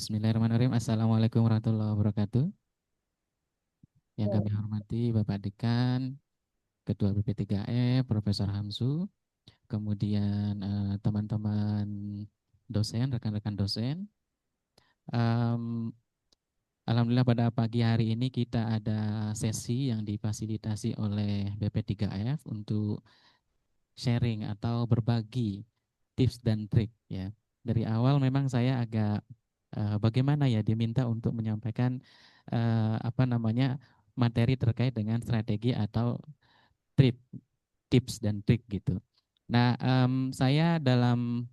Bismillahirrahmanirrahim. Assalamualaikum warahmatullahi wabarakatuh. Yang kami hormati Bapak Dekan, Ketua BP3E, Profesor Hamsu, kemudian teman-teman dosen, rekan-rekan dosen. Em, Alhamdulillah pada pagi hari ini kita ada sesi yang difasilitasi oleh BP3F untuk sharing atau berbagi tips dan trik ya. Dari awal memang saya agak bagaimana ya diminta untuk menyampaikan apa namanya materi terkait dengan strategi atau trip tips dan trik gitu. Nah, saya dalam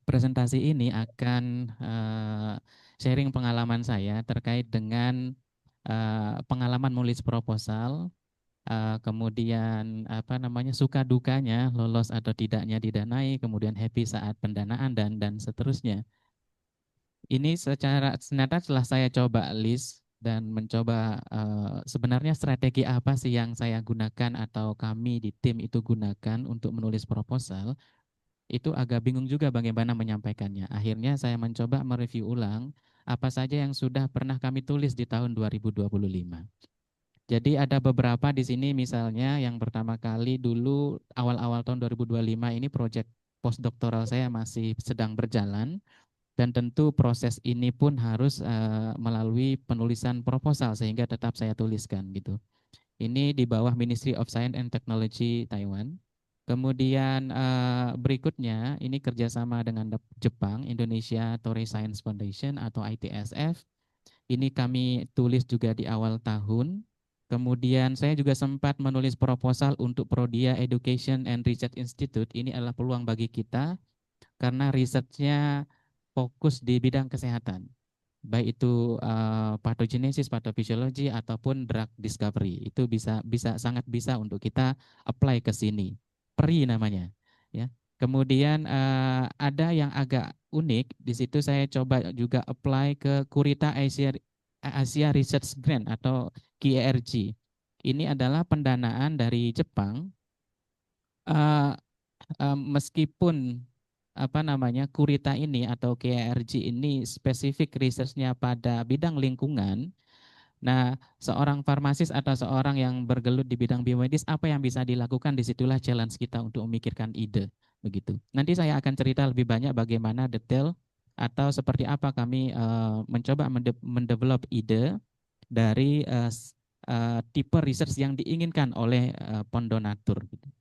presentasi ini akan sharing pengalaman saya terkait dengan pengalaman menulis proposal, kemudian apa namanya suka dukanya lolos atau tidaknya didanai, kemudian happy saat pendanaan dan seterusnya. Ini secara ternyata setelah saya coba list dan mencoba sebenarnya strategi apa sih yang saya gunakan atau kami di tim itu gunakan untuk menulis proposal, itu agak bingung juga bagaimana menyampaikannya. Akhirnya saya mencoba mereview ulang apa saja yang sudah pernah kami tulis di tahun 2025. Jadi ada beberapa di sini misalnya yang pertama kali dulu awal-awal tahun 2025 ini proyek postdoktoral saya masih sedang berjalan dan tentu proses ini pun harus melalui penulisan proposal sehingga tetap saya tuliskan gitu. Ini di bawah Ministry of Science and Technology Taiwan. Kemudian berikutnya ini kerjasama dengan Jepang, Indonesia Toray Science Foundation atau ITSF. Ini kami tulis juga di awal tahun. Kemudian saya juga sempat menulis proposal untuk Prodia Education and Research Institute. Ini adalah peluang bagi kita karena risetnya fokus di bidang kesehatan, baik itu pathogenesis, pathophysiology ataupun drug discovery. Itu bisa sangat bisa untuk kita apply ke sini. PERI namanya, ya. Kemudian ada yang agak unik di situ saya coba juga apply ke Kurita Asia Research Grant atau KRG. Ini adalah pendanaan dari Jepang. Uh, Meskipun apa namanya Kurita ini atau KRG ini spesifik risetnya pada bidang lingkungan. Nah, seorang farmasis atau seorang yang bergelut di bidang biomedis, apa yang bisa dilakukan? Disitulah challenge kita untuk memikirkan ide, begitu. Nanti saya akan cerita lebih banyak bagaimana detail atau seperti apa kami mencoba mendevelop ide dari tipe research yang diinginkan oleh pendonatur. Gitu.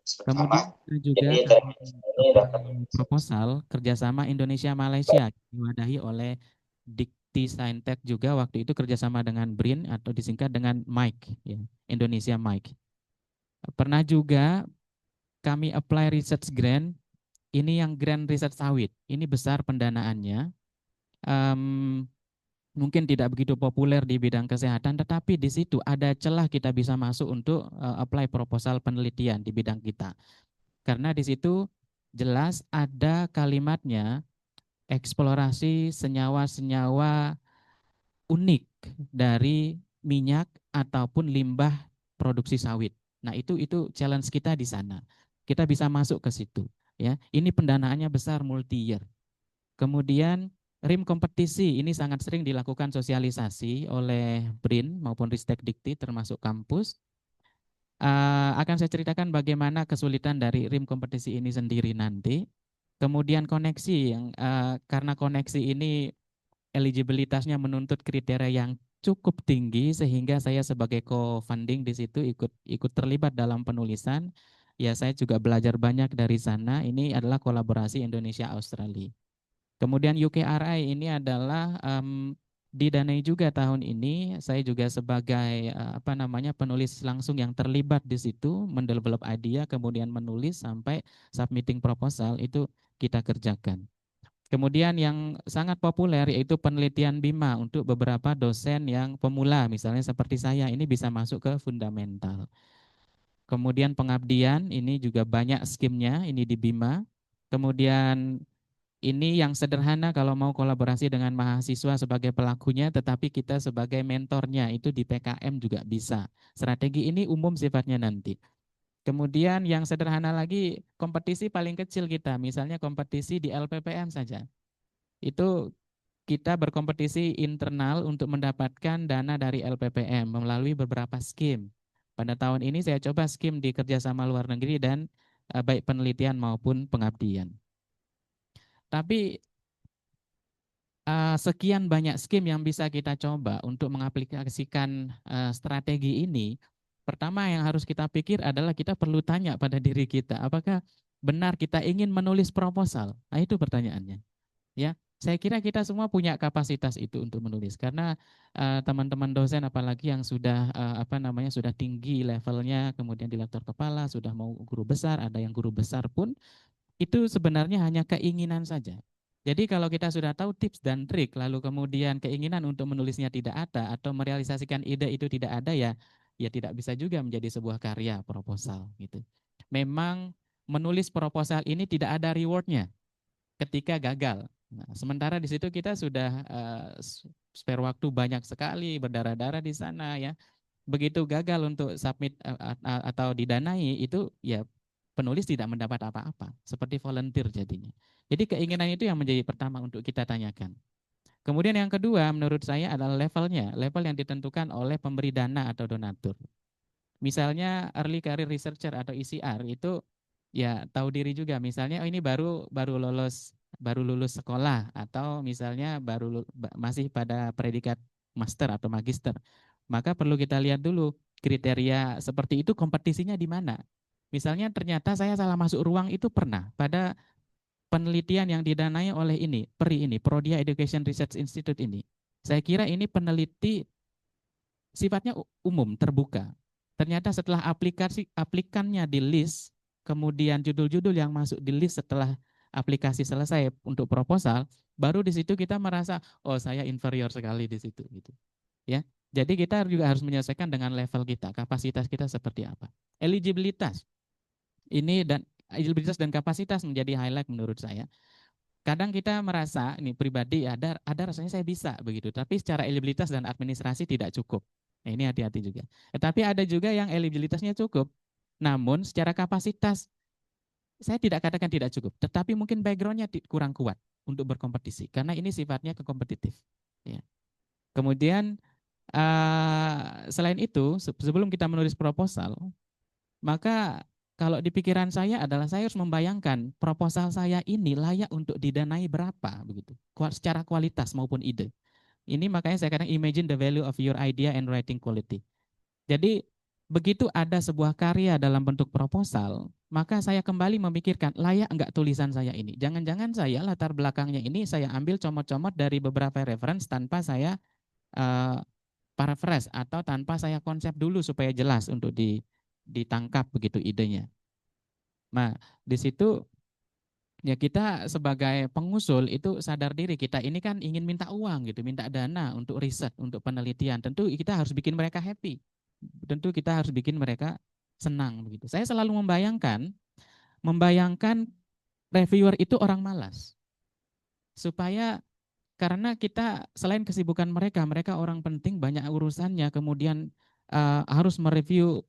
Kemudian kita juga Jadi kami ini dapat proposal kerjasama Indonesia-Malaysia diwadahi oleh Dikti Saintek juga waktu itu kerjasama dengan BRIN atau disingkat dengan MIC, ya, Indonesia MIC. Pernah juga kami apply research grant, ini yang grant riset sawit, ini besar pendanaannya, um, mungkin tidak begitu populer di bidang kesehatan, tetapi di situ ada celah kita bisa masuk untuk apply proposal penelitian di bidang kita. Karena di situ jelas ada kalimatnya eksplorasi senyawa-senyawa unik dari minyak ataupun limbah produksi sawit. Nah, itu challenge kita di sana. Kita bisa masuk ke situ, ya. Ini pendanaannya besar multi year. Kemudian RIM kompetisi ini sangat sering dilakukan sosialisasi oleh BRIN maupun Ristek Dikti termasuk kampus. Akan saya ceritakan bagaimana kesulitan dari RIM kompetisi ini sendiri nanti. Kemudian koneksi yang karena koneksi ini eligibilitasnya menuntut kriteria yang cukup tinggi sehingga saya sebagai co-funding di situ ikut terlibat dalam penulisan. Ya, saya juga belajar banyak dari sana. Ini adalah kolaborasi Indonesia Australia. Kemudian UKRI ini adalah didanai juga tahun ini. Saya juga sebagai apa namanya penulis langsung yang terlibat di situ, mendevelop idea, kemudian menulis sampai submitting proposal itu kita kerjakan. Kemudian yang sangat populer yaitu penelitian BIMA untuk beberapa dosen yang pemula, misalnya seperti saya, ini bisa masuk ke fundamental. Kemudian pengabdian, ini juga banyak skimnya, ini di BIMA. Kemudian ini yang sederhana kalau mau kolaborasi dengan mahasiswa sebagai pelakunya, tetapi kita sebagai mentornya, itu di PKM juga bisa. Strategi ini umum sifatnya nanti. Kemudian yang sederhana lagi, kompetisi paling kecil kita, misalnya kompetisi di LPPM saja. Itu kita berkompetisi internal untuk mendapatkan dana dari LPPM melalui beberapa skim. Pada tahun ini saya coba skim di kerjasama luar negeri dan baik penelitian maupun pengabdian. Tapi sekian banyak skim yang bisa kita coba untuk mengaplikasikan strategi ini. Pertama yang harus kita pikir adalah kita perlu tanya pada diri kita, apakah benar kita ingin menulis proposal? Nah, itu pertanyaannya. Ya, saya kira kita semua punya kapasitas itu untuk menulis karena teman-teman dosen apalagi yang sudah sudah tinggi levelnya, kemudian direktur kepala, sudah mau guru besar, ada yang guru besar pun itu sebenarnya hanya keinginan saja. Jadi kalau kita sudah tahu tips dan trik, lalu kemudian keinginan untuk menulisnya tidak ada atau merealisasikan ide itu tidak ada, ya tidak bisa juga menjadi sebuah karya proposal gitu. Memang menulis proposal ini tidak ada rewardnya ketika gagal. Nah, sementara di situ kita sudah spare waktu banyak sekali, berdarah-darah di sana ya. Begitu gagal untuk submit atau didanai itu ya penulis tidak mendapat apa-apa, seperti volunteer jadinya. Jadi keinginan itu yang menjadi pertama untuk kita tanyakan. Kemudian yang kedua menurut saya adalah levelnya, level yang ditentukan oleh pemberi dana atau donatur. Misalnya early career researcher atau ECR itu ya tahu diri juga. Misalnya ini baru baru lulus sekolah atau misalnya masih pada predikat master atau magister. Maka perlu kita lihat dulu kriteria seperti itu kompetisinya di mana. Misalnya ternyata saya salah masuk ruang itu pernah pada penelitian yang didanai oleh PERI ini, Prodia Education Research Institute ini. Saya kira ini peneliti sifatnya umum, terbuka. Ternyata setelah aplikannya di list, kemudian judul-judul yang masuk di list setelah aplikasi selesai untuk proposal, baru di situ kita merasa, oh saya inferior sekali di situ gitu. Ya. Jadi kita juga harus menyelesaikan dengan level kita, kapasitas kita seperti apa. Eligibilitas. Ini dan eligibilitas dan kapasitas menjadi highlight menurut saya. Kadang kita merasa ini pribadi ada rasanya saya bisa begitu, tapi secara eligibilitas dan administrasi tidak cukup. Nah, ini hati-hati juga. Tapi ada juga yang eligibilitasnya cukup, namun secara kapasitas saya tidak katakan tidak cukup, tetapi mungkin backgroundnya kurang kuat untuk berkompetisi karena ini sifatnya kekompetitif. Ya. Kemudian selain itu sebelum kita menulis proposal, maka kalau di pikiran saya adalah saya harus membayangkan proposal saya ini layak untuk didanai berapa begitu, secara kualitas maupun ide. Ini makanya saya kadang imagine the value of your idea and writing quality. Jadi begitu ada sebuah karya dalam bentuk proposal, maka saya kembali memikirkan layak enggak tulisan saya ini. Jangan-jangan saya latar belakangnya ini saya ambil comot-comot dari beberapa reference tanpa saya uh, paraphrase atau tanpa saya konsep dulu supaya jelas untuk ditangkap begitu idenya. Nah, di situ ya kita sebagai pengusul itu sadar diri kita ini kan ingin minta uang gitu, minta dana untuk riset, untuk penelitian. Tentu kita harus bikin mereka happy. Tentu kita harus bikin mereka senang begitu. Saya selalu membayangkan reviewer itu orang malas. Supaya karena kita selain kesibukan mereka, mereka orang penting, banyak urusannya, kemudian harus mereview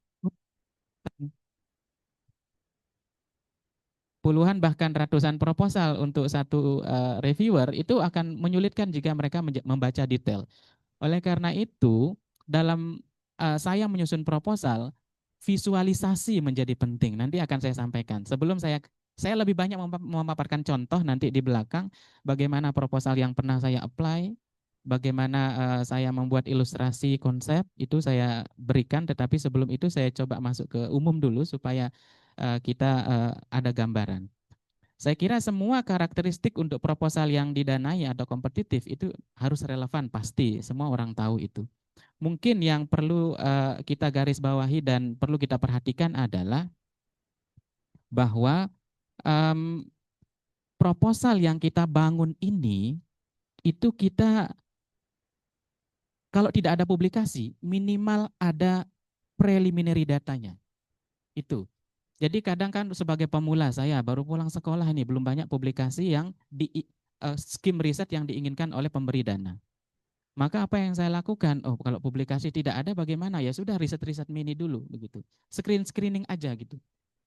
puluhan bahkan ratusan proposal untuk satu reviewer itu akan menyulitkan jika mereka membaca detail. Oleh karena itu, dalam saya menyusun proposal, visualisasi menjadi penting. Nanti akan saya sampaikan. Sebelum saya lebih banyak memaparkan contoh nanti di belakang bagaimana proposal yang pernah saya apply, bagaimana saya membuat ilustrasi konsep itu saya berikan. Tetapi sebelum itu saya coba masuk ke umum dulu supaya kita ada gambaran. Saya kira semua karakteristik untuk proposal yang didanai atau kompetitif itu harus relevan pasti, semua orang tahu itu. Mungkin yang perlu kita garis bawahi dan perlu kita perhatikan adalah bahwa um, proposal yang kita bangun ini itu kita kalau tidak ada publikasi minimal ada preliminary datanya. Itu. Jadi kadang kan sebagai pemula saya baru pulang sekolah ini belum banyak publikasi yang skim riset yang diinginkan oleh pemberi dana. Maka apa yang saya lakukan? Oh, kalau publikasi tidak ada bagaimana? Ya sudah riset-riset mini dulu begitu. Screening aja gitu.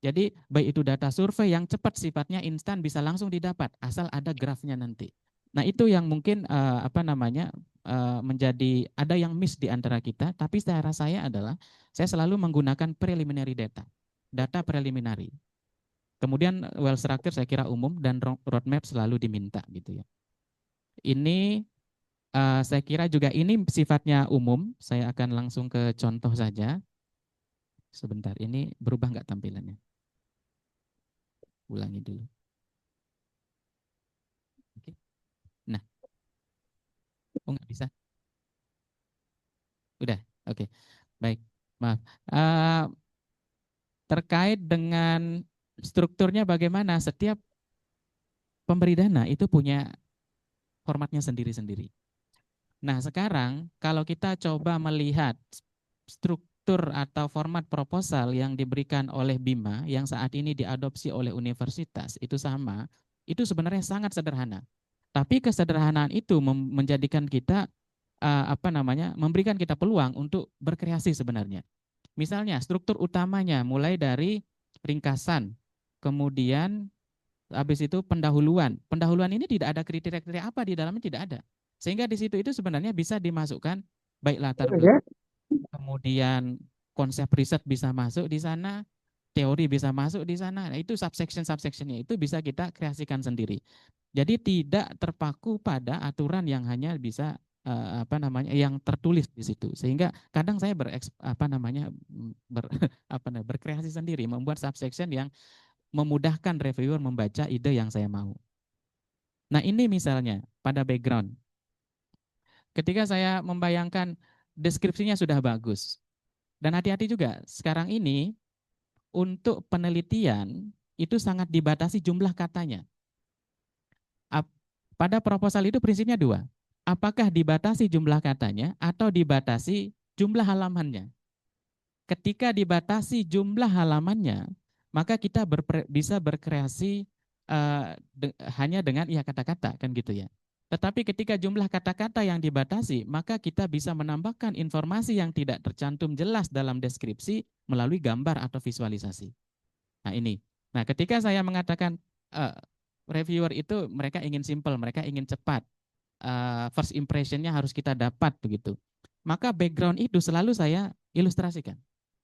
Jadi baik itu data survei yang cepat sifatnya instan bisa langsung didapat asal ada grafnya nanti. Nah, itu yang mungkin menjadi ada yang miss di antara kita, tapi cara saya adalah saya selalu menggunakan preliminary data, data preliminary. Kemudian well structure saya kira umum dan roadmap selalu diminta gitu ya. Ini saya kira juga ini sifatnya umum. Saya akan langsung ke contoh saja. Sebentar, ini berubah nggak tampilannya? Ulangi dulu. Oke. Nah, oh nggak bisa. Udah, oke. Baik, maaf. Eh, Terkait dengan strukturnya bagaimana? Setiap pemberi dana itu punya formatnya sendiri-sendiri. Nah, sekarang kalau kita coba melihat struktur atau format proposal yang diberikan oleh Bima yang saat ini diadopsi oleh universitas itu sama, itu sebenarnya sangat sederhana. Tapi kesederhanaan itu menjadikan kita memberikan kita peluang untuk berkreasi sebenarnya. Misalnya struktur utamanya mulai dari ringkasan, kemudian habis itu pendahuluan. Pendahuluan ini tidak ada kriteria-kriteria apa di dalamnya, tidak ada. Sehingga di situ itu sebenarnya bisa dimasukkan baik latar belakang, kemudian konsep riset bisa masuk di sana, teori bisa masuk di sana. Nah, itu subsection-subsectionnya itu bisa kita kreasikan sendiri. Jadi tidak terpaku pada aturan yang hanya bisa yang tertulis di situ. Sehingga kadang saya berkreasi sendiri, membuat subsection yang memudahkan reviewer membaca ide yang saya mau. Nah, ini misalnya pada background. Ketika saya membayangkan deskripsinya sudah bagus. Dan hati-hati juga, sekarang ini untuk penelitian itu sangat dibatasi jumlah katanya. Pada proposal itu prinsipnya dua. Apakah dibatasi jumlah katanya atau dibatasi jumlah halamannya? Ketika dibatasi jumlah halamannya, maka kita bisa berkreasi hanya dengan ya kata-kata kan gitu ya. Tetapi ketika jumlah kata-kata yang dibatasi, maka kita bisa menambahkan informasi yang tidak tercantum jelas dalam deskripsi melalui gambar atau visualisasi. Nah ini. Nah ketika saya mengatakan uh, reviewer itu mereka ingin simple, mereka ingin cepat, first impressionnya harus kita dapat begitu. Maka background itu selalu saya ilustrasikan.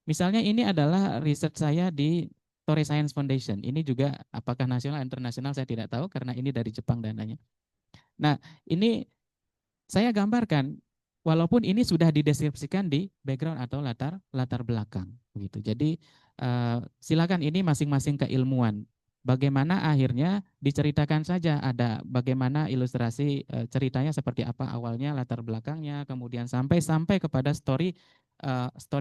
Misalnya ini adalah riset saya di Torrey Science Foundation. Ini juga apakah nasional internasional saya tidak tahu karena ini dari Jepang dananya. Nah, ini saya gambarkan walaupun ini sudah dideskripsikan di background atau latar latar belakang begitu. Jadi silakan ini masing-masing keilmuan. Bagaimana akhirnya diceritakan saja ada bagaimana ilustrasi ceritanya seperti apa awalnya latar belakangnya kemudian sampai kepada story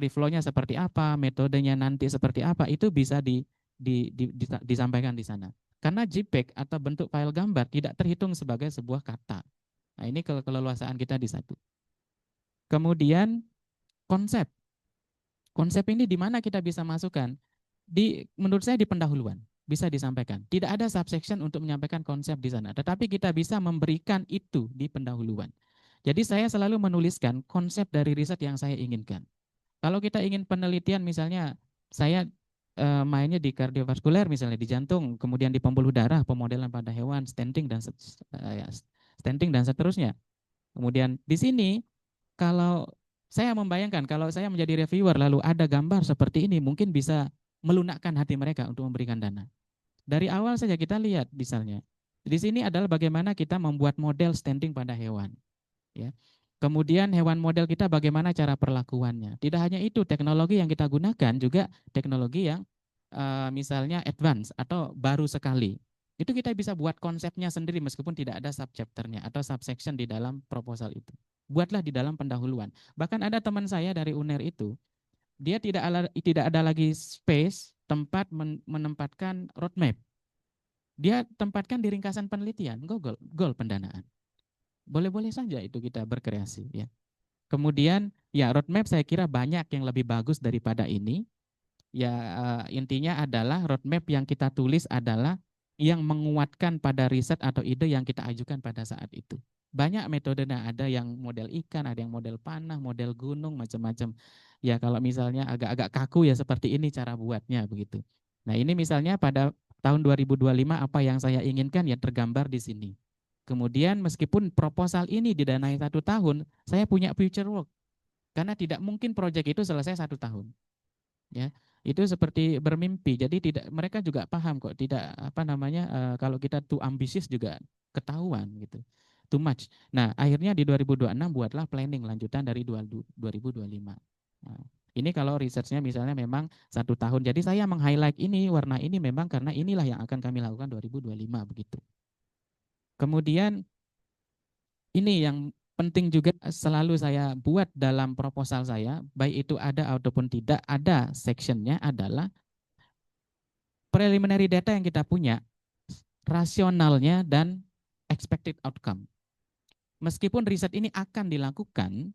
flow-nya seperti apa, metodenya nanti seperti apa itu bisa disampaikan di sana. Karena JPEG atau bentuk file gambar tidak terhitung sebagai sebuah kata. Nah, ini keleluasaan kita di satu. Kemudian konsep. Konsep ini di mana kita bisa masukkan? Menurut saya di pendahuluan bisa disampaikan. Tidak ada subsection untuk menyampaikan konsep di sana, tetapi kita bisa memberikan itu di pendahuluan. Jadi saya selalu menuliskan konsep dari riset yang saya inginkan. Kalau kita ingin penelitian misalnya saya mainnya di kardiovaskuler misalnya di jantung, kemudian di pembuluh darah, pemodelan pada hewan, stenting dan seterusnya. Kemudian di sini kalau saya membayangkan kalau saya menjadi reviewer lalu ada gambar seperti ini mungkin bisa melunakkan hati mereka untuk memberikan dana. Dari awal saja kita lihat misalnya. Di sini adalah bagaimana kita membuat model standing pada hewan. Ya. Kemudian hewan model kita bagaimana cara perlakuannya. Tidak hanya itu, teknologi yang kita gunakan juga teknologi yang misalnya advance atau baru sekali. Itu kita bisa buat konsepnya sendiri meskipun tidak ada subchapternya atau subsection di dalam proposal itu. Buatlah di dalam pendahuluan. Bahkan ada teman saya dari UNER itu, dia tidak ada lagi space tempat menempatkan roadmap. Dia tempatkan di ringkasan penelitian, goal pendanaan. Boleh-boleh saja itu kita berkreasi ya. Kemudian ya roadmap saya kira banyak yang lebih bagus daripada ini. Ya intinya adalah roadmap yang kita tulis adalah yang menguatkan pada riset atau ide yang kita ajukan pada saat itu. Banyak metodenya, ada yang model ikan, ada yang model panah, model gunung, macam-macam. Ya kalau misalnya agak-agak kaku ya seperti ini cara buatnya begitu. Nah ini misalnya pada tahun 2025 apa yang saya inginkan ya tergambar di sini. Kemudian meskipun proposal ini didanai 1 tahun, saya punya future work karena tidak mungkin proyek itu selesai 1 tahun. Ya, itu seperti bermimpi. Jadi tidak, mereka juga paham kok. Tidak apa namanya, kalau kita too ambisius juga ketahuan gitu, too much. Nah, akhirnya di 2026 buatlah planning lanjutan dari 2025. Nah, ini kalau researchnya misalnya memang 1 tahun. Jadi saya meng-highlight ini warna ini memang karena inilah yang akan kami lakukan 2025 begitu. Kemudian ini yang penting juga selalu saya buat dalam proposal saya, baik itu ada ataupun tidak ada sectionnya adalah preliminary data yang kita punya, rasionalnya dan expected outcome. Meskipun riset ini akan dilakukan,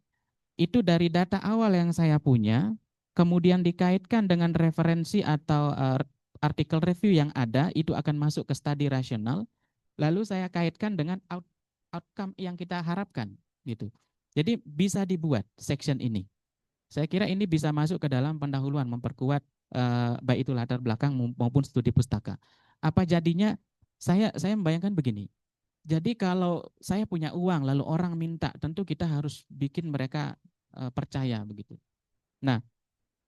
itu dari data awal yang saya punya, kemudian dikaitkan dengan referensi atau artikel review yang ada, itu akan masuk ke studi rasional, lalu saya kaitkan dengan outcome yang kita harapkan gitu. Jadi bisa dibuat section ini. Saya kira ini bisa masuk ke dalam pendahuluan, memperkuat baik itu latar belakang maupun studi pustaka. Apa jadinya? Saya membayangkan begini. Jadi kalau saya punya uang lalu orang minta, tentu kita harus bikin mereka percaya begitu. Nah,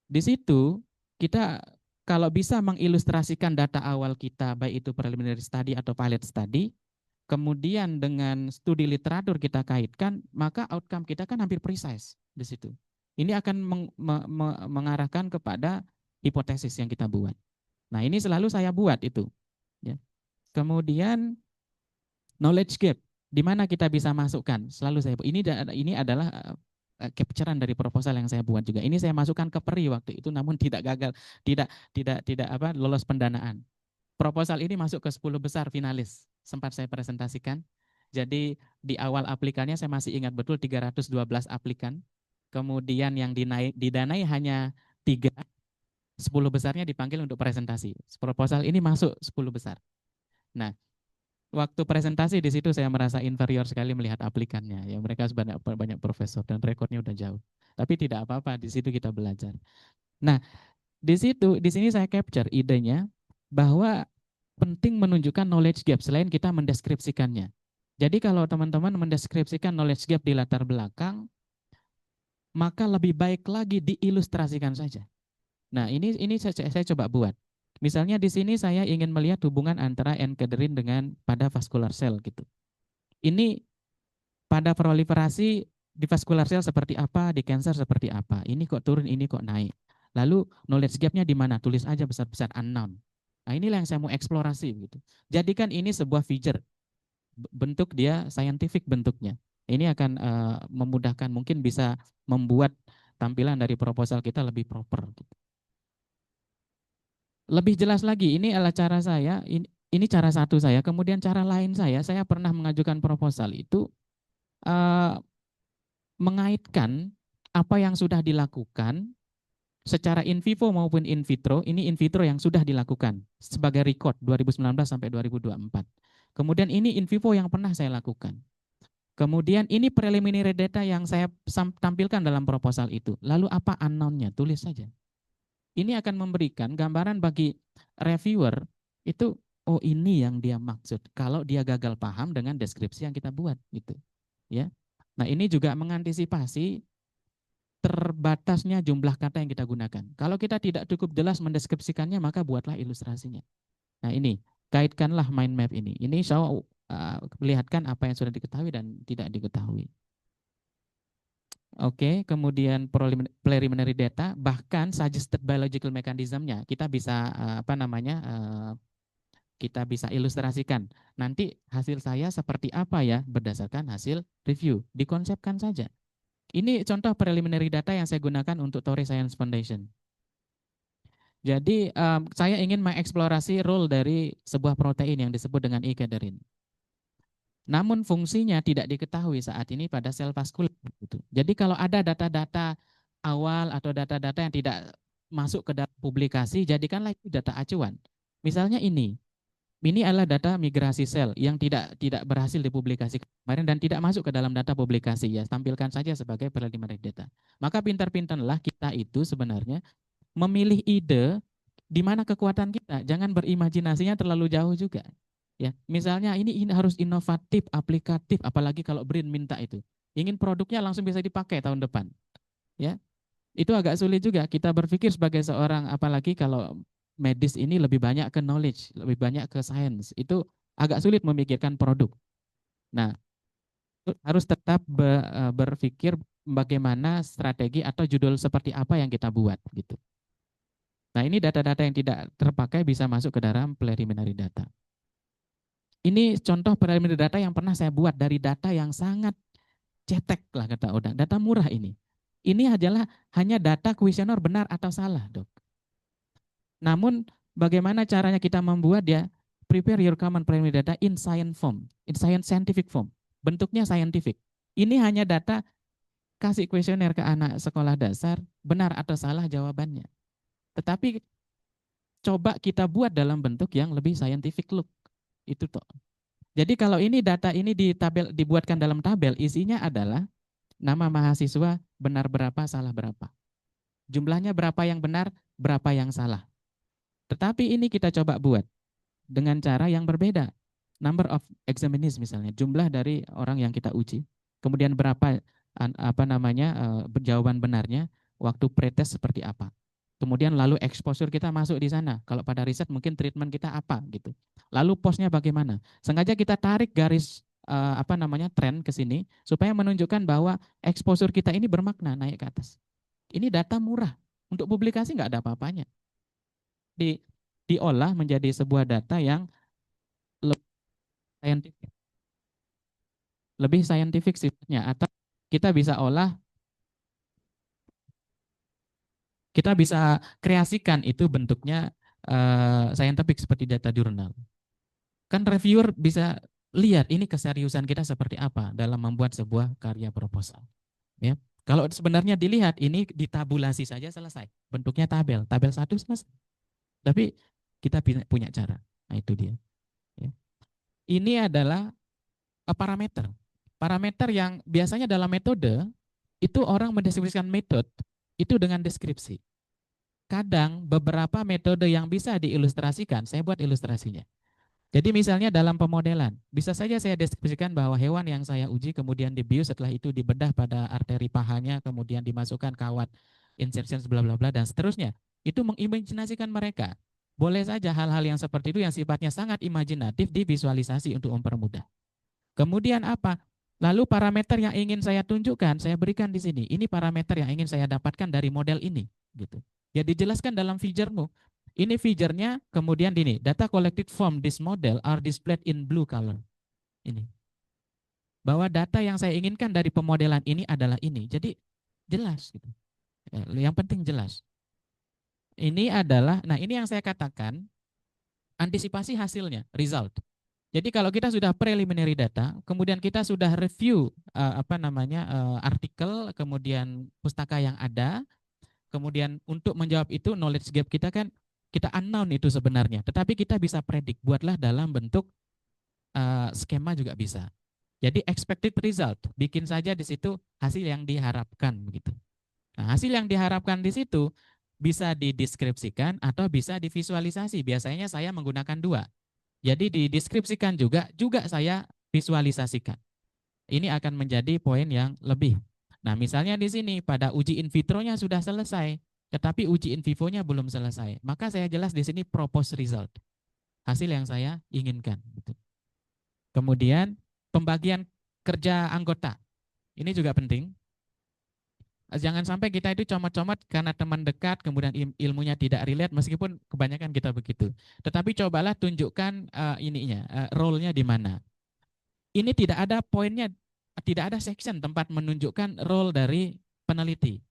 di situ kita kalau bisa mengilustrasikan data awal kita, baik itu preliminary study atau pilot study, kemudian dengan studi literatur kita kaitkan, maka outcome kita kan hampir precise di situ. Ini akan mengarahkan kepada hipotesis yang kita buat. Nah, ini selalu saya buat itu. Ya. Kemudian knowledge gap, di mana kita bisa masukkan, selalu saya buat. Ini adalah capturean dari proposal yang saya buat juga. Ini saya masukkan ke PERI waktu itu, namun tidak gagal, tidak lolos pendanaan. Proposal ini masuk ke 10 besar finalis, sempat saya presentasikan. Jadi di awal aplikannya saya masih ingat betul 312 aplikan. Kemudian yang didanai hanya 3, 10 besarnya dipanggil untuk presentasi. Proposal ini masuk 10 besar. Nah, waktu presentasi di situ saya merasa inferior sekali melihat aplikannya. Ya, mereka banyak profesor dan rekornya udah jauh. Tapi tidak apa-apa, di situ kita belajar. Nah, di sini saya capture idenya bahwa penting menunjukkan knowledge gap selain kita mendeskripsikannya. Jadi kalau teman-teman mendeskripsikan knowledge gap di latar belakang, maka lebih baik lagi diilustrasikan saja. Nah, ini saya coba buat. Misalnya di sini saya ingin melihat hubungan antara enkederin dengan pada vascular cell gitu. Ini pada proliferasi di vascular cell seperti apa, di cancer seperti apa. Ini kok turun, ini kok naik. Lalu knowledge gap-nya di mana? Tulis aja besar-besar unknown. Nah, inilah yang saya mau eksplorasi gitu. Jadikan ini sebuah feature. Bentuk dia scientific bentuknya. Ini akan memudahkan, mungkin bisa membuat tampilan dari proposal kita lebih proper gitu. Lebih jelas lagi, ini adalah cara saya, ini cara satu saya, kemudian cara lain saya pernah mengajukan proposal itu mengaitkan apa yang sudah dilakukan secara in vivo maupun in vitro, ini in vitro yang sudah dilakukan sebagai record 2019 sampai 2024. Kemudian ini in vivo yang pernah saya lakukan. Kemudian ini preliminary data yang saya tampilkan dalam proposal itu. Lalu apa unknown-nya? Tulis saja. Ini akan memberikan gambaran bagi reviewer itu, oh ini yang dia maksud kalau dia gagal paham dengan deskripsi yang kita buat gitu. Ya. Nah, ini juga mengantisipasi terbatasnya jumlah kata yang kita gunakan. Kalau kita tidak cukup jelas mendeskripsikannya, maka buatlah ilustrasinya. Nah, ini kaitkanlah mind map ini. Ini saya lihatkan apa yang sudah diketahui dan tidak diketahui. Oke, kemudian preliminary data, bahkan suggested biological mechanism-nya kita bisa kita bisa ilustrasikan. Nanti hasil saya seperti apa ya berdasarkan hasil review. Dikonsepkan saja. Ini contoh preliminary data yang saya gunakan untuk Torrey Science Foundation. Jadi saya ingin mengeksplorasi role dari sebuah protein yang disebut dengan E-cadherin. Namun fungsinya tidak diketahui saat ini pada sel vaskuler. Jadi kalau ada data-data awal atau data-data yang tidak masuk ke dalam publikasi, jadikanlah itu data acuan. Misalnya ini adalah data migrasi sel yang tidak berhasil dipublikasikan kemarin dan tidak masuk ke dalam data publikasi, ya tampilkan saja sebagai preliminary data. Maka pintar-pintarlah kita itu sebenarnya memilih ide di mana kekuatan kita, jangan berimajinasinya terlalu jauh juga. Ya, misalnya ini harus inovatif, aplikatif, apalagi kalau brand minta itu. Ingin produknya langsung bisa dipakai tahun depan. Ya, itu agak sulit juga kita berpikir sebagai seorang, apalagi kalau medis ini lebih banyak ke knowledge, lebih banyak ke science. Itu agak sulit memikirkan produk. Nah, harus tetap berpikir bagaimana strategi atau judul seperti apa yang kita buat gitu. Nah, ini data-data yang tidak terpakai bisa masuk ke dalam preliminary data. Ini contoh preliminary data yang pernah saya buat dari data yang sangat cetek lah kata Odang. Data murah ini. Ini adalah hanya data kuesioner benar atau salah, Dok. Namun bagaimana caranya kita membuat dia? Prepare your common primary data in science form, in scientific form. Bentuknya scientific. Ini hanya data, kasih kuesioner ke anak sekolah dasar, benar atau salah jawabannya. Tetapi coba kita buat dalam bentuk yang lebih scientific look. Itu toh. Jadi kalau ini data ini dibuatkan dalam tabel, isinya adalah nama mahasiswa benar berapa, salah berapa. Jumlahnya berapa yang benar, berapa yang salah. Tetapi ini kita coba buat dengan cara yang berbeda. Number of examinees misalnya, jumlah dari orang yang kita uji. Kemudian berapa jawaban benarnya, waktu pretest seperti apa. Kemudian lalu exposure kita masuk di sana. Kalau pada riset mungkin treatment kita apa gitu. Lalu postnya bagaimana? Sengaja kita tarik garis tren ke sini supaya menunjukkan bahwa exposure kita ini bermakna naik ke atas. Ini data murah. Untuk publikasi nggak ada apa-apanya. Diolah menjadi sebuah data yang lebih scientific, lebih scientific sifatnya, atau kita bisa olah, kita bisa kreasikan itu bentuknya scientific seperti data jurnal. Kan reviewer bisa lihat ini keseriusan kita seperti apa dalam membuat sebuah karya proposal. Ya, kalau sebenarnya dilihat ini ditabulasi saja selesai, bentuknya tabel, tabel satu selesai. Tapi kita punya cara. Nah itu dia. Ya. Ini adalah parameter. Parameter yang biasanya dalam metode itu orang mendeskripsikan metode itu dengan deskripsi. Kadang beberapa metode yang bisa diilustrasikan, saya buat ilustrasinya. Jadi misalnya dalam pemodelan, bisa saja saya deskripsikan bahwa hewan yang saya uji kemudian dibius, setelah itu dibedah pada arteri pahanya, kemudian dimasukkan kawat insertion bla bla bla dan seterusnya. Itu mengimajinasikan mereka. Boleh saja hal-hal yang seperti itu yang sifatnya sangat imajinatif divisualisasi untuk mempermudah. Kemudian apa? Lalu parameter yang ingin saya tunjukkan, saya berikan di sini. Ini parameter yang ingin saya dapatkan dari model ini, gitu. Ya dijelaskan dalam figure-mu. Ini figure-nya, kemudian ini, data collected from this model are displayed in blue color. Ini. Bahwa data yang saya inginkan dari pemodelan ini adalah ini. Jadi jelas gitu. Yang penting jelas. Ini adalah, nah ini yang saya katakan antisipasi hasilnya, result. Jadi kalau kita sudah preliminary data, kemudian kita sudah review artikel, kemudian pustaka yang ada, kemudian untuk menjawab itu knowledge gap kita kan kita unknown itu sebenarnya, tetapi kita bisa predik, buatlah dalam bentuk skema juga bisa. Jadi expected result, bikin saja di situ hasil yang diharapkan begitu. Nah, hasil yang diharapkan di situ bisa dideskripsikan atau bisa divisualisasi. Biasanya saya menggunakan dua. Jadi dideskripsikan juga saya visualisasikan. Ini akan menjadi poin yang lebih. Nah, misalnya di sini pada uji in vitronya sudah selesai, tetapi uji in vivonya belum selesai. Maka saya jelas di sini propose result. Hasil yang saya inginkan. Kemudian pembagian kerja anggota. Ini juga penting. Jangan sampai kita itu comot-comot karena teman dekat, kemudian ilmunya tidak relate, meskipun kebanyakan kita begitu. Tetapi cobalah tunjukkan role-nya di mana. Ini tidak ada poinnya, tidak ada section tempat menunjukkan role dari peneliti.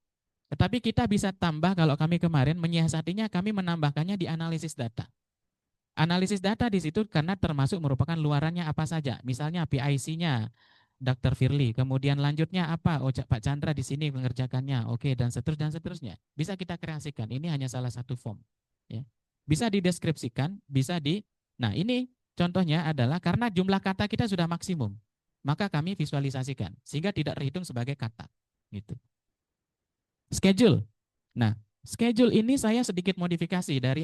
Tetapi kita bisa tambah, kalau kami kemarin menyiasatinya, kami menambahkannya di analisis data. Analisis data di situ karena termasuk merupakan luarannya apa saja. Misalnya PIC-nya, Dr. Firly, kemudian lanjutnya apa? Oh, Pak Chandra di sini mengerjakannya, oke, dan seterusnya. Bisa kita kreasikan. Ini hanya salah satu form. Ya. Bisa dideskripsikan, bisa di. Nah ini contohnya adalah karena jumlah kata kita sudah maksimum, maka kami visualisasikan sehingga tidak terhitung sebagai kata. Gitu. Schedule. Nah, Schedule ini saya sedikit modifikasi dari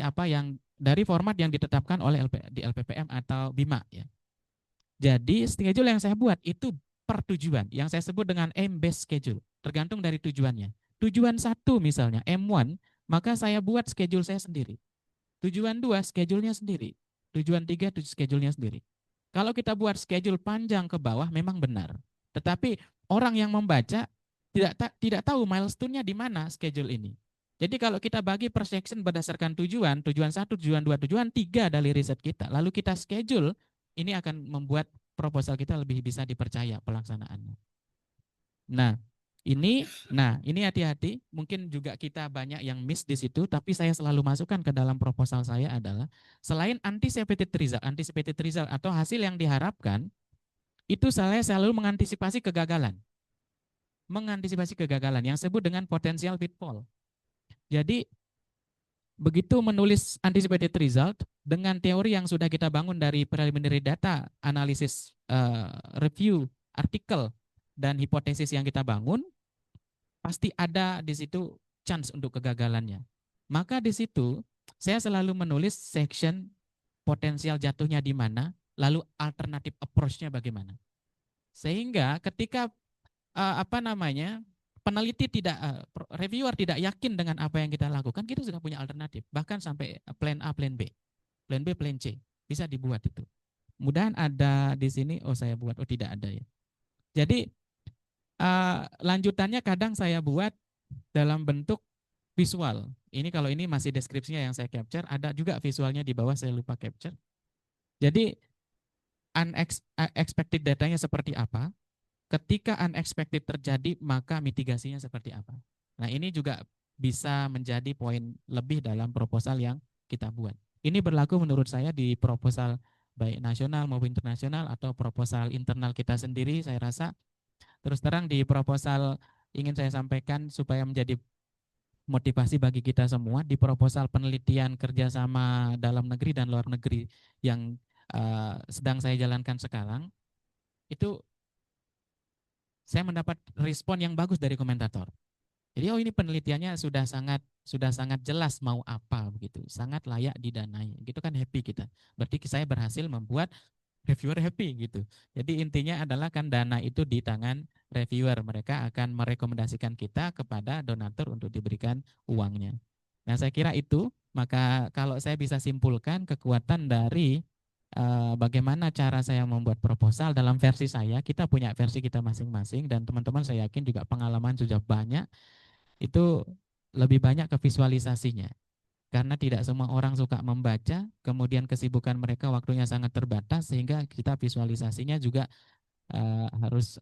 dari format yang ditetapkan oleh di LPPM atau BIMA ya. Jadi schedule yang saya buat itu per tujuan, yang saya sebut dengan aim-based schedule, tergantung dari tujuannya. Tujuan 1 misalnya, M1, maka saya buat schedule saya sendiri. Tujuan 2, schedule-nya sendiri. Tujuan 3, schedule-nya sendiri. Kalau kita buat schedule panjang ke bawah memang benar. Tetapi orang yang membaca tidak tahu milestone-nya di mana schedule ini. Jadi kalau kita bagi per section berdasarkan tujuan, tujuan 1, tujuan 2, tujuan 3 dari riset kita, lalu kita schedule, ini akan membuat proposal kita lebih bisa dipercaya pelaksanaannya. Ini hati-hati, mungkin juga kita banyak yang miss di situ, tapi saya selalu masukkan ke dalam proposal saya adalah selain anticipated result atau hasil yang diharapkan, itu saya selalu mengantisipasi kegagalan. Mengantisipasi kegagalan yang disebut dengan potensial pitfall. Jadi begitu menulis anticipated result dengan teori yang sudah kita bangun dari preliminary data, analisis, review, artikel, dan hipotesis yang kita bangun, pasti ada di situ chance untuk kegagalannya. Maka di situ saya selalu menulis section potensial jatuhnya di mana, lalu alternatif approach-nya bagaimana. Sehingga ketika peneliti reviewer tidak yakin dengan apa yang kita lakukan, kita sudah punya alternatif, bahkan sampai plan A, plan B, plan C bisa dibuat itu. Mudahan ada di sini. Saya buat, tidak ada ya. Jadi lanjutannya kadang saya buat dalam bentuk visual. Ini kalau ini masih deskripsinya yang saya capture, ada juga visualnya di bawah, saya lupa capture. Jadi unexpected datanya seperti apa, ketika unexpected terjadi, maka mitigasinya seperti apa. Nah, ini juga bisa menjadi poin lebih dalam proposal yang kita buat. Ini berlaku menurut saya di proposal baik nasional maupun internasional atau proposal internal kita sendiri. Saya rasa terus terang di proposal ingin saya sampaikan supaya menjadi motivasi bagi kita semua, di proposal penelitian kerjasama dalam negeri dan luar negeri yang sedang saya jalankan sekarang, itu saya mendapat respon yang bagus dari komentator. Jadi ini penelitiannya sudah sangat jelas mau apa begitu, sangat layak didanai. Gitu kan, happy kita. Berarti saya berhasil membuat reviewer happy gitu. Jadi intinya adalah kan dana itu di tangan reviewer. Mereka akan merekomendasikan kita kepada donatur untuk diberikan uangnya. Nah, saya kira itu. Maka kalau saya bisa simpulkan kekuatan dari bagaimana cara saya membuat proposal dalam versi saya, kita punya versi kita masing-masing dan teman-teman saya yakin juga pengalaman sudah banyak, itu lebih banyak ke visualisasinya. Karena tidak semua orang suka membaca, kemudian kesibukan mereka waktunya sangat terbatas, sehingga kita visualisasinya juga harus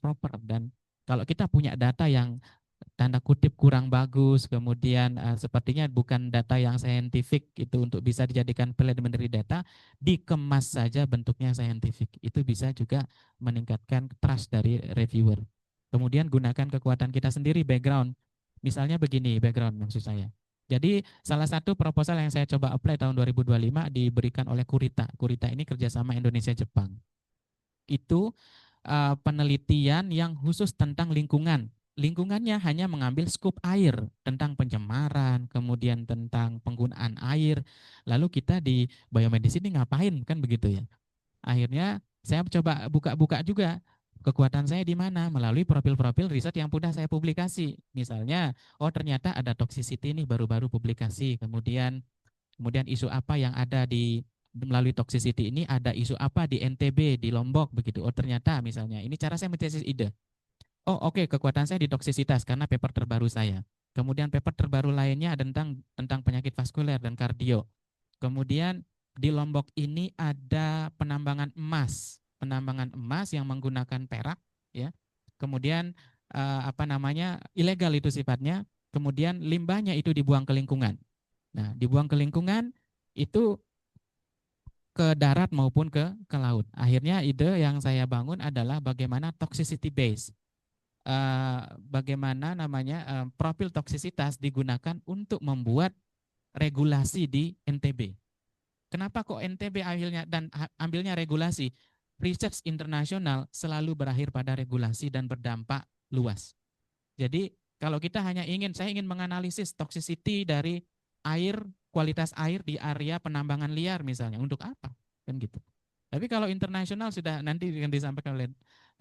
proper. Dan kalau kita punya data yang tanda kutip kurang bagus, kemudian sepertinya bukan data yang saintifik itu untuk bisa dijadikan preliminary data, dikemas saja bentuknya saintifik. Itu bisa juga meningkatkan trust dari reviewer. Kemudian gunakan kekuatan kita sendiri, background. Misalnya begini, background maksud saya. Jadi salah satu proposal yang saya coba apply tahun 2025 diberikan oleh Kurita. Kurita ini kerjasama Indonesia-Jepang. Itu penelitian yang khusus tentang lingkungan. Lingkungannya hanya mengambil skup air, tentang pencemaran, kemudian tentang penggunaan air. Lalu kita di biomedis ini ngapain, kan begitu ya. Akhirnya saya coba buka-buka juga kekuatan saya di mana, melalui profil-profil riset yang sudah saya publikasi. Misalnya, ternyata ada toxicity nih baru-baru publikasi. Kemudian isu apa yang ada melalui toxicity ini, ada isu apa di NTB, di Lombok begitu. Ternyata misalnya ini cara saya mentesis ide. Oke, kekuatan saya di toksisitas karena paper terbaru saya. Kemudian paper terbaru lainnya ada tentang penyakit vaskuler dan kardio. Kemudian di Lombok ini ada penambangan emas yang menggunakan perak, ya. Kemudian ilegal itu sifatnya. Kemudian limbahnya itu dibuang ke lingkungan. Nah, dibuang ke lingkungan itu ke darat maupun ke laut. Akhirnya ide yang saya bangun adalah bagaimana toxicity base. Bagaimana profil toksisitas digunakan untuk membuat regulasi di NTB. Kenapa kok NTB ambilnya regulasi? Research internasional selalu berakhir pada regulasi dan berdampak luas. Jadi Kalau kita hanya saya ingin menganalisis toxicity dari air, kualitas air di area penambangan liar misalnya, untuk apa? Kan gitu. Tapi kalau internasional sudah nanti yang disampaikan oleh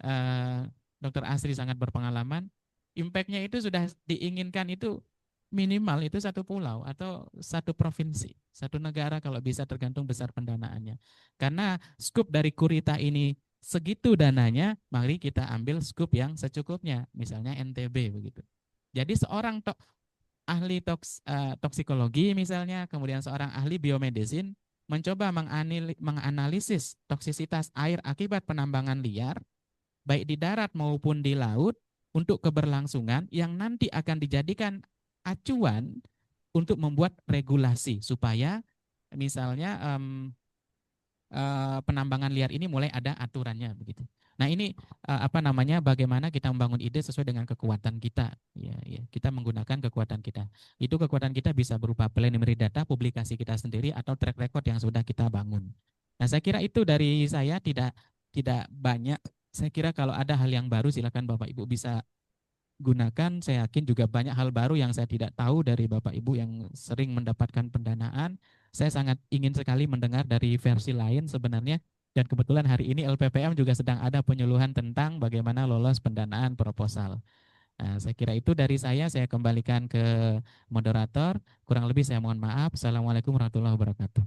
uh, Dr. Asri sangat berpengalaman, impact-nya itu sudah diinginkan itu minimal itu satu pulau atau satu provinsi, satu negara kalau bisa tergantung besar pendanaannya. Karena skup dari Kurita ini segitu dananya, mari kita ambil skup yang secukupnya, misalnya NTB begitu. Jadi seorang ahli toksikologi misalnya, kemudian seorang ahli biomedicine mencoba menganalisis toksisitas air akibat penambangan liar, baik di darat maupun di laut, untuk keberlangsungan yang nanti akan dijadikan acuan untuk membuat regulasi supaya misalnya penambangan liar ini mulai ada aturannya begitu. Nah ini apa namanya, bagaimana kita membangun ide sesuai dengan kekuatan kita. Ya, ya, kita menggunakan kekuatan kita. Itu kekuatan kita bisa berupa preliminary data, publikasi kita sendiri, atau track record yang sudah kita bangun. Nah saya kira itu dari saya, tidak tidak banyak. Saya kira kalau ada hal yang baru silakan Bapak Ibu bisa gunakan. Saya yakin juga banyak hal baru yang saya tidak tahu dari Bapak Ibu yang sering mendapatkan pendanaan. Saya sangat ingin sekali mendengar dari versi lain sebenarnya. Dan kebetulan hari ini LPPM juga sedang ada penyuluhan tentang bagaimana lolos pendanaan proposal. Nah, saya kira itu dari saya kembalikan ke moderator. Kurang lebih saya mohon maaf. Assalamualaikum warahmatullahi wabarakatuh.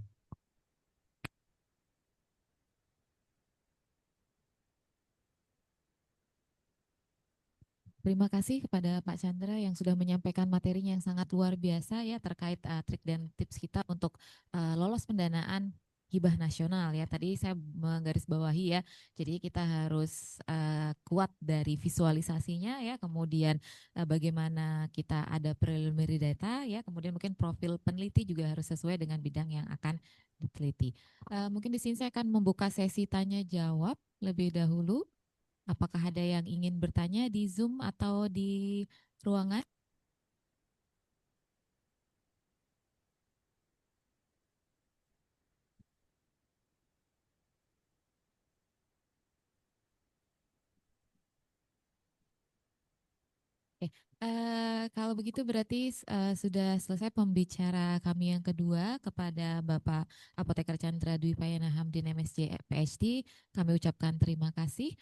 Terima kasih kepada Pak Chandra yang sudah menyampaikan materinya yang sangat luar biasa ya terkait trik dan tips kita untuk lolos pendanaan hibah nasional ya. Tadi saya menggarisbawahi ya. Jadi kita harus kuat dari visualisasinya ya, kemudian bagaimana kita ada preliminary data ya, kemudian mungkin profil peneliti juga harus sesuai dengan bidang yang akan diteliti. Mungkin di sini saya akan membuka sesi tanya jawab lebih dahulu. Apakah ada yang ingin bertanya di Zoom atau di ruangan? Oke, kalau begitu berarti sudah selesai pembicara kami yang kedua kepada Bapak Apoteker Chandra Dwi Payana Hamdin MSc PhD. Kami ucapkan terima kasih.